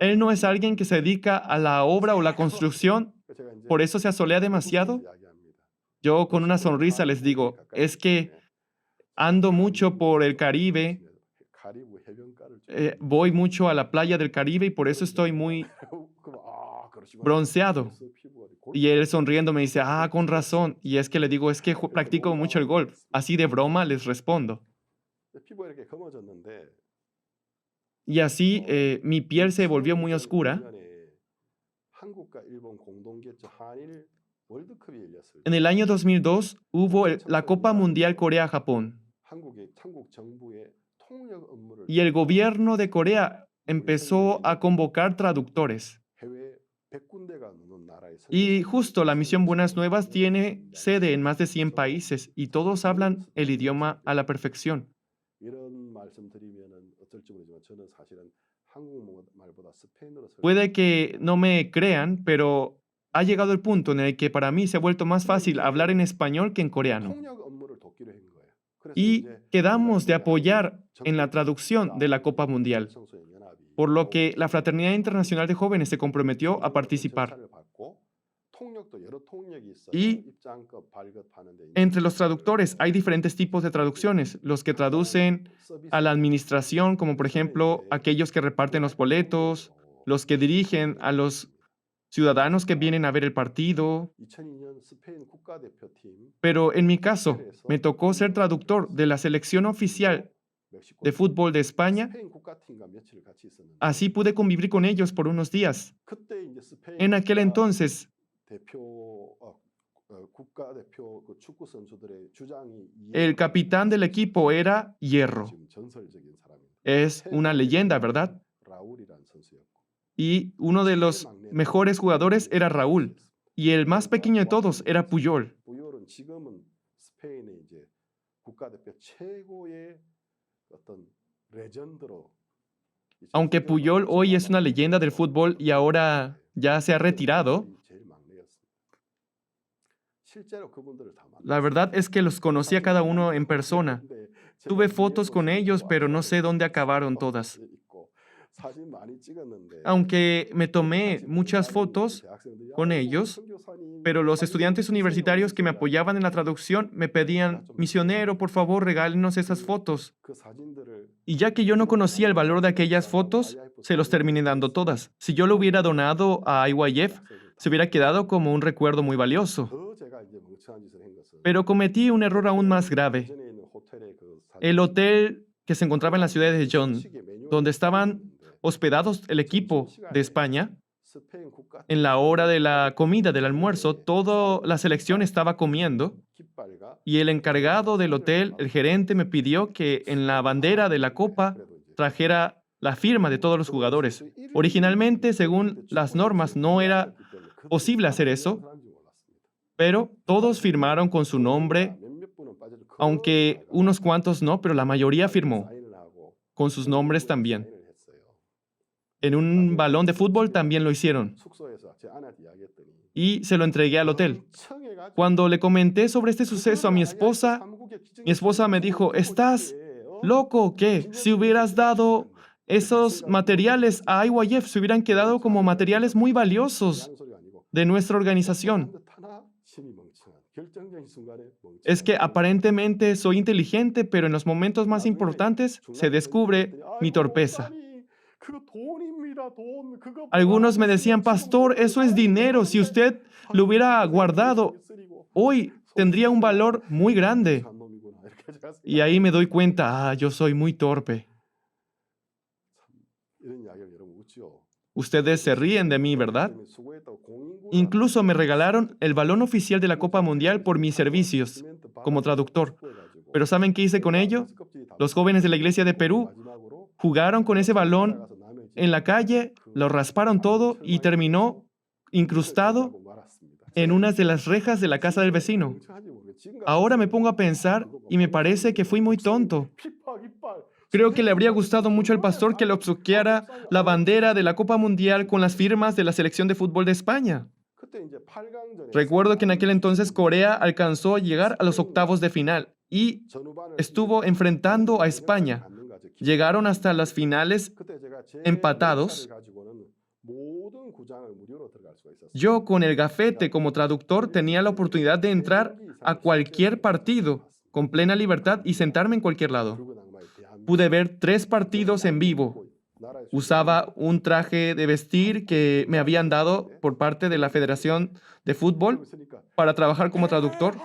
él no es alguien que se dedica a la obra o la construcción, por eso se asolea demasiado. Yo con una sonrisa les digo, es que ando mucho por el Caribe, voy mucho a la playa del Caribe y por eso estoy muy bronceado. Y él sonriendo me dice, ah, con razón. Y es que le digo, es que practico mucho el golf. Así de broma les respondo. Y así mi piel se volvió muy oscura. En el año 2002 hubo la Copa Mundial Corea-Japón. Y el gobierno de Corea empezó a convocar traductores. Y justo la misión Buenas Nuevas tiene sede en más de 100 países y todos hablan el idioma a la perfección. Puede que no me crean, pero ha llegado el punto en el que para mí se ha vuelto más fácil hablar en español que en coreano. Y quedamos de apoyar en la traducción de la Copa Mundial, por lo que la Fraternidad Internacional de Jóvenes se comprometió a participar. Y entre los traductores hay diferentes tipos de traducciones, los que traducen a la administración, como por ejemplo aquellos que reparten los boletos, los que dirigen a los ciudadanos que vienen a ver el partido. Pero en mi caso, me tocó ser traductor de la selección oficial de fútbol de España. Así pude convivir con ellos por unos días. En aquel entonces, el capitán del equipo era Hierro. Es una leyenda, ¿verdad? Y uno de los mejores jugadores era Raúl. Y el más pequeño de todos era Puyol. Aunque Puyol hoy es una leyenda del fútbol y ahora ya se ha retirado, la verdad es que los conocí a cada uno en persona. Tuve fotos con ellos, pero no sé dónde acabaron todas. Aunque me tomé muchas fotos con ellos, pero los estudiantes universitarios que me apoyaban en la traducción me pedían, misionero, por favor, regálenos esas fotos. Y ya que yo no conocía el valor de aquellas fotos, se los terminé dando todas. Si yo lo hubiera donado a IYF, se hubiera quedado como un recuerdo muy valioso. Pero cometí un error aún más grave. El hotel que se encontraba en la ciudad de Jeon, donde estaban hospedados el equipo de España, en la hora de la comida, del almuerzo, toda la selección estaba comiendo y el encargado del hotel, el gerente, me pidió que en la bandera de la copa trajera la firma de todos los jugadores. Originalmente, según las normas, no era posible hacer eso, pero todos firmaron con su nombre, aunque unos cuantos no, pero la mayoría firmó con sus nombres también. En un balón de fútbol también lo hicieron y se lo entregué al hotel. Cuando le comenté sobre este suceso a mi esposa me dijo, ¿estás loco? ¿Qué? Si hubieras dado esos materiales a IYF, se hubieran quedado como materiales muy valiosos de nuestra organización. Es que aparentemente soy inteligente, pero en los momentos más importantes se descubre mi torpeza. Algunos me decían, pastor, eso es dinero. Si usted lo hubiera guardado, hoy tendría un valor muy grande. Y ahí me doy cuenta, yo soy muy torpe. Ustedes se ríen de mí, ¿verdad? Incluso me regalaron el balón oficial de la Copa Mundial por mis servicios como traductor. Pero ¿saben qué hice con ello? Los jóvenes de la iglesia de Perú jugaron con ese balón en la calle, lo rasparon todo y terminó incrustado en una de las rejas de la casa del vecino. Ahora me pongo a pensar y me parece que fui muy tonto. Creo que le habría gustado mucho al pastor que le obsequiara la bandera de la Copa Mundial con las firmas de la selección de fútbol de España. Recuerdo que en aquel entonces Corea alcanzó a llegar a los octavos de final y estuvo enfrentando a España. Llegaron hasta las finales empatados. Yo con el gafete como traductor tenía la oportunidad de entrar a cualquier partido con plena libertad y sentarme en cualquier lado. Pude ver 3 partidos en vivo. Usaba un traje de vestir que me habían dado por parte de la Federación de Fútbol para trabajar como traductor.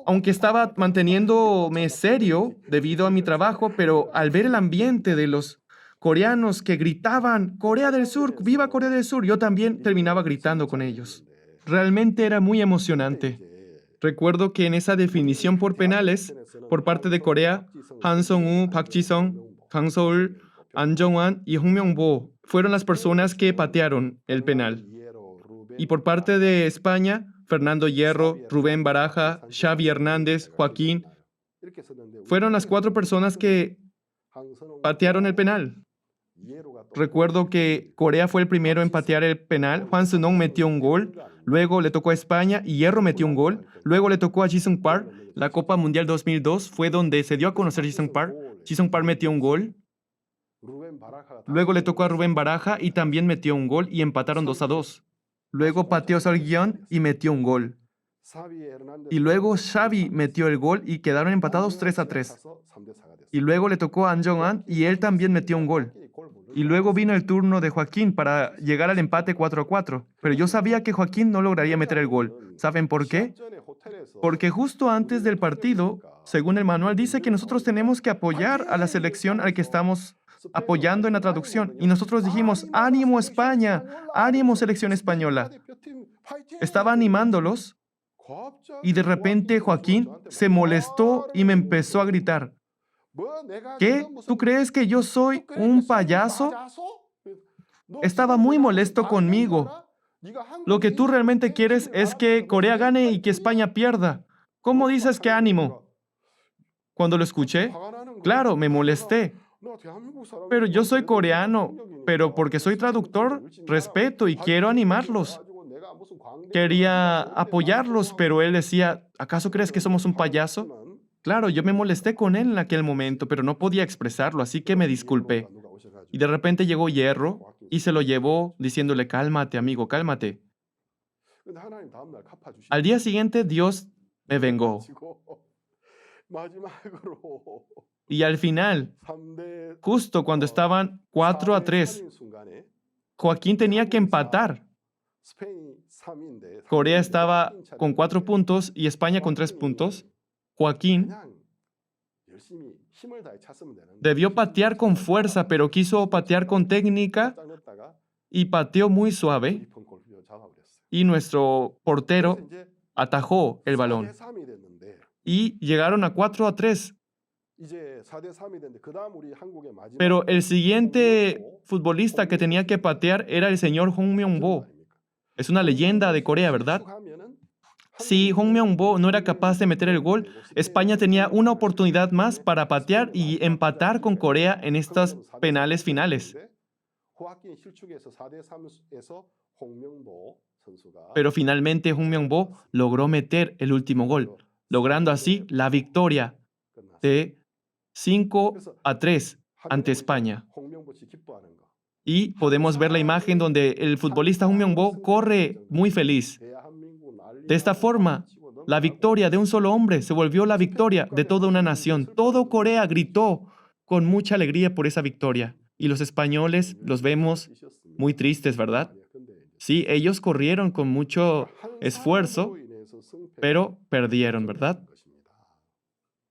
Aunque estaba manteniéndome serio debido a mi trabajo, pero al ver el ambiente de los coreanos que gritaban, Corea del Sur, viva Corea del Sur, yo también terminaba gritando con ellos. Realmente era muy emocionante. Recuerdo que en esa definición por penales, por parte de Corea, Han Song-woo, Park Ji-sung, Kang Seol, An Jong-hwan y Hong Myung-bo fueron las personas que patearon el penal. Y por parte de España, Fernando Hierro, Rubén Baraja, Xavi Hernández, Joaquín, fueron las 4 personas que patearon el penal. Recuerdo que Corea fue el primero en patear el penal. Hwang Sun-ok metió un gol. Luego le tocó a España y Hierro metió un gol. Luego le tocó a Ji-sung Park. La Copa Mundial 2002 fue donde se dio a conocer Ji-sung Park. Ji-sung Park metió un gol. Luego le tocó a Rubén Baraja y también metió un gol y empataron 2-2. Luego pateó Salguión y metió un gol. Y luego Xavi metió el gol y quedaron empatados 3-3. Y luego le tocó a An Jong-hwan y él también metió un gol. Y luego vino el turno de Joaquín para llegar al empate 4-4. Pero yo sabía que Joaquín no lograría meter el gol. ¿Saben por qué? Porque justo antes del partido, según el manual, dice que nosotros tenemos que apoyar a la selección al que estamos apoyando en la traducción. Y nosotros dijimos, ánimo España, ánimo selección española. Estaba animándolos y de repente Joaquín se molestó y me empezó a gritar. ¿Qué? ¿Tú crees que yo soy un payaso? Estaba muy molesto conmigo. Lo que tú realmente quieres es que Corea gane y que España pierda. ¿Cómo dices que ánimo? Cuando lo escuché, claro, me molesté. Pero yo soy coreano, pero porque soy traductor, respeto y quiero animarlos. Quería apoyarlos, pero él decía, ¿acaso crees que somos un payaso? Claro, yo me molesté con él en aquel momento, pero no podía expresarlo, así que me disculpé. Y de repente llegó Hierro y se lo llevó diciéndole, cálmate, amigo, cálmate. Al día siguiente, Dios me vengó. Y al final, justo cuando estaban 4-3, Joaquín tenía que empatar. Corea estaba con 4 puntos y España con 3 puntos. Joaquín debió patear con fuerza, pero quiso patear con técnica y pateó muy suave. Y nuestro portero atajó el balón. Y llegaron a 4-3. Pero el siguiente futbolista que tenía que patear era el señor Hong Myung-bo. Es una leyenda de Corea, ¿verdad? Si Hong Myung-bo no era capaz de meter el gol, España tenía una oportunidad más para patear y empatar con Corea en estas penales finales. Pero finalmente Hong Myung-bo logró meter el último gol, logrando así la victoria de 5-3 ante España. Y podemos ver la imagen donde el futbolista Hong Myung-bo corre muy feliz. De esta forma, la victoria de un solo hombre se volvió la victoria de toda una nación. Todo Corea gritó con mucha alegría por esa victoria. Y los españoles los vemos muy tristes, ¿verdad? Sí, ellos corrieron con mucho esfuerzo, pero perdieron, ¿verdad?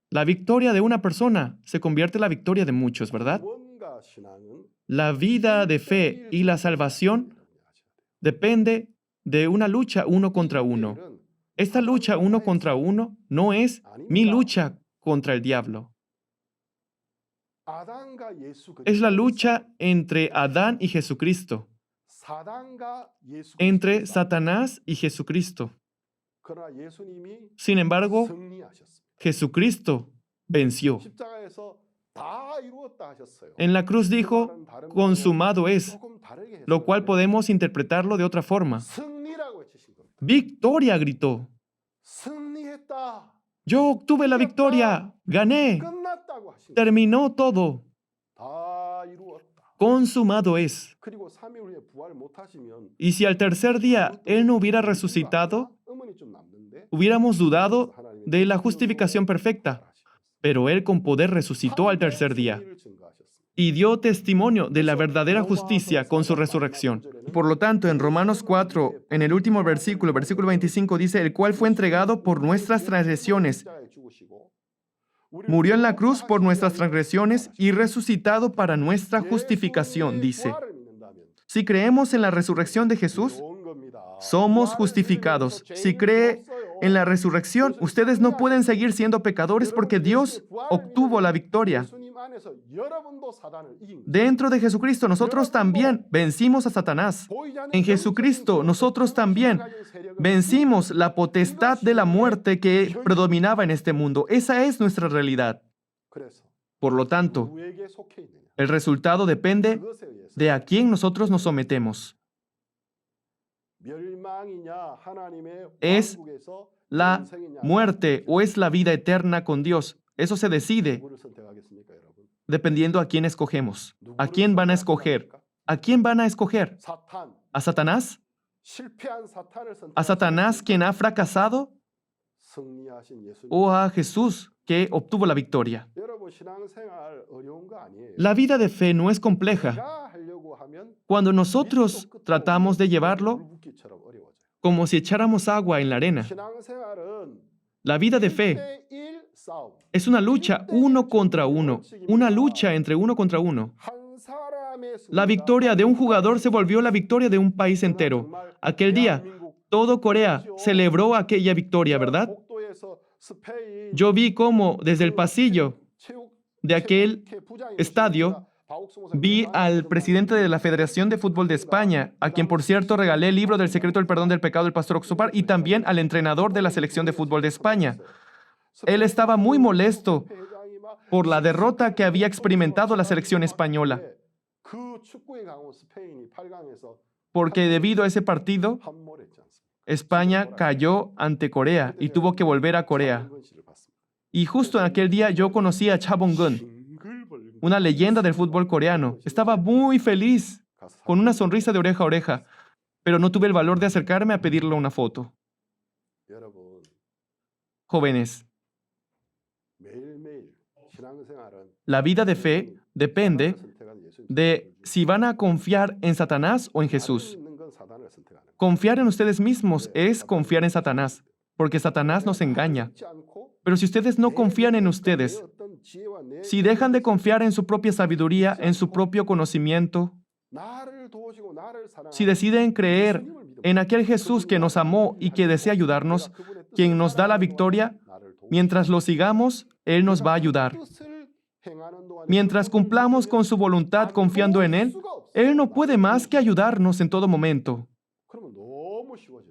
La victoria de una persona se convierte en la victoria de muchos, ¿verdad? La vida de fe y la salvación depende de una lucha uno contra uno. Esta lucha uno contra uno no es mi lucha contra el diablo. Es la lucha entre Adán y Jesucristo, entre Satanás y Jesucristo. Sin embargo, Jesucristo venció. En la cruz dijo, consumado es, lo cual podemos interpretarlo de otra forma. Victoria, gritó. Yo obtuve la victoria, gané, terminó todo. Consumado es. Y si al tercer día Él no hubiera resucitado, hubiéramos dudado de la justificación perfecta. Pero Él con poder resucitó al tercer día y dio testimonio de la verdadera justicia con su resurrección. Por lo tanto, en Romanos 4, en el último versículo 25, dice, el cual fue entregado por nuestras transgresiones, murió en la cruz por nuestras transgresiones y resucitado para nuestra justificación, dice. Si creemos en la resurrección de Jesús, somos justificados. Si cree en la resurrección, ustedes no pueden seguir siendo pecadores porque Dios obtuvo la victoria. Dentro de Jesucristo, nosotros también vencimos a Satanás. En Jesucristo, nosotros también vencimos la potestad de la muerte que predominaba en este mundo. Esa es nuestra realidad. Por lo tanto, el resultado depende de a quién nosotros nos sometemos. ¿Es la muerte o es la vida eterna con Dios? Eso se decide dependiendo a quién escogemos. ¿A quién van a escoger? ¿A quién van a escoger? ¿A Satanás? ¿A Satanás quien ha fracasado? ¿O a Jesús que obtuvo la victoria? La vida de fe no es compleja. Cuando nosotros tratamos de llevarlo, como si echáramos agua en la arena. La vida de fe es una lucha uno contra uno, una lucha entre uno contra uno. La victoria de un jugador se volvió la victoria de un país entero. Aquel día, todo Corea celebró aquella victoria, ¿verdad? Yo vi cómo desde el pasillo de aquel estadio vi al presidente de la Federación de Fútbol de España, a quien por cierto regalé el libro del secreto del perdón del pecado del pastor Oxopar, y también al entrenador de la selección de fútbol de España. Él estaba muy molesto por la derrota que había experimentado la selección española, porque debido a ese partido, España cayó ante Corea y tuvo que volver a Corea. Y justo en aquel día yo conocí a Cha Bong-gun, una leyenda del fútbol coreano. Estaba muy feliz, con una sonrisa de oreja a oreja, pero no tuve el valor de acercarme a pedirle una foto. Jóvenes, la vida de fe depende de si van a confiar en Satanás o en Jesús. Confiar en ustedes mismos es confiar en Satanás, porque Satanás nos engaña. Pero si ustedes no confían en ustedes, si dejan de confiar en su propia sabiduría, en su propio conocimiento, si deciden creer en aquel Jesús que nos amó y que desea ayudarnos, quien nos da la victoria, mientras lo sigamos, Él nos va a ayudar. Mientras cumplamos con su voluntad confiando en Él, Él no puede más que ayudarnos en todo momento.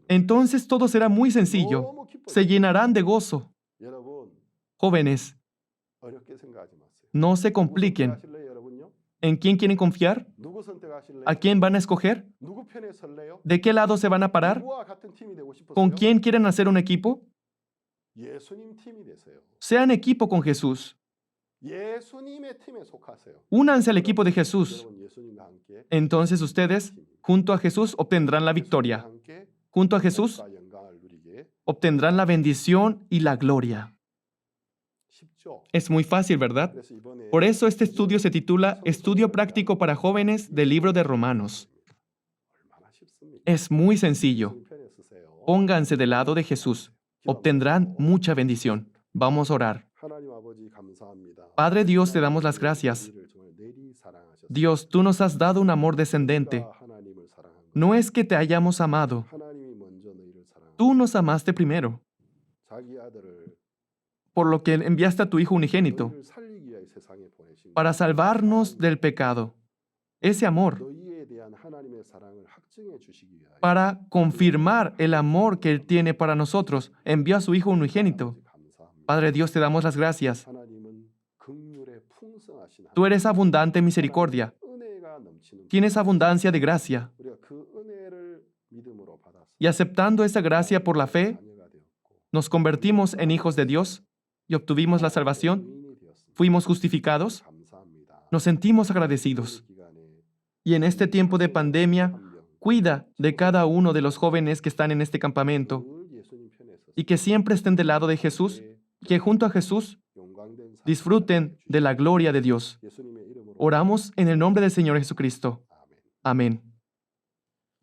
Entonces todo será muy sencillo. se llenarán de gozo. Jóvenes, no se compliquen. ¿En quién quieren confiar? ¿A quién van a escoger? ¿De qué lado se van a parar? ¿Con quién quieren hacer un equipo? Sean equipo con Jesús. Únanse al equipo de Jesús. Entonces ustedes, junto a Jesús, obtendrán la victoria. Junto a Jesús, obtendrán la bendición y la gloria. Es muy fácil, ¿verdad? Por eso este estudio se titula Estudio Práctico para Jóvenes del Libro de Romanos. Es muy sencillo. Pónganse del lado de Jesús. Obtendrán mucha bendición. Vamos a orar. Padre Dios, te damos las gracias. Dios, tú nos has dado un amor descendente. No es que te hayamos amado. Tú nos amaste primero, por lo que enviaste a tu Hijo unigénito para salvarnos del pecado. Ese amor, para confirmar el amor que Él tiene para nosotros, envió a su Hijo unigénito. Padre Dios, te damos las gracias. Tú eres abundante en misericordia. Tienes abundancia de gracia. Y aceptando esa gracia por la fe, nos convertimos en hijos de Dios y obtuvimos la salvación. Fuimos justificados. Nos sentimos agradecidos. Y en este tiempo de pandemia, cuida de cada uno de los jóvenes que están en este campamento y que siempre estén del lado de Jesús, que junto a Jesús disfruten de la gloria de Dios. Oramos en el nombre del Señor Jesucristo. Amén.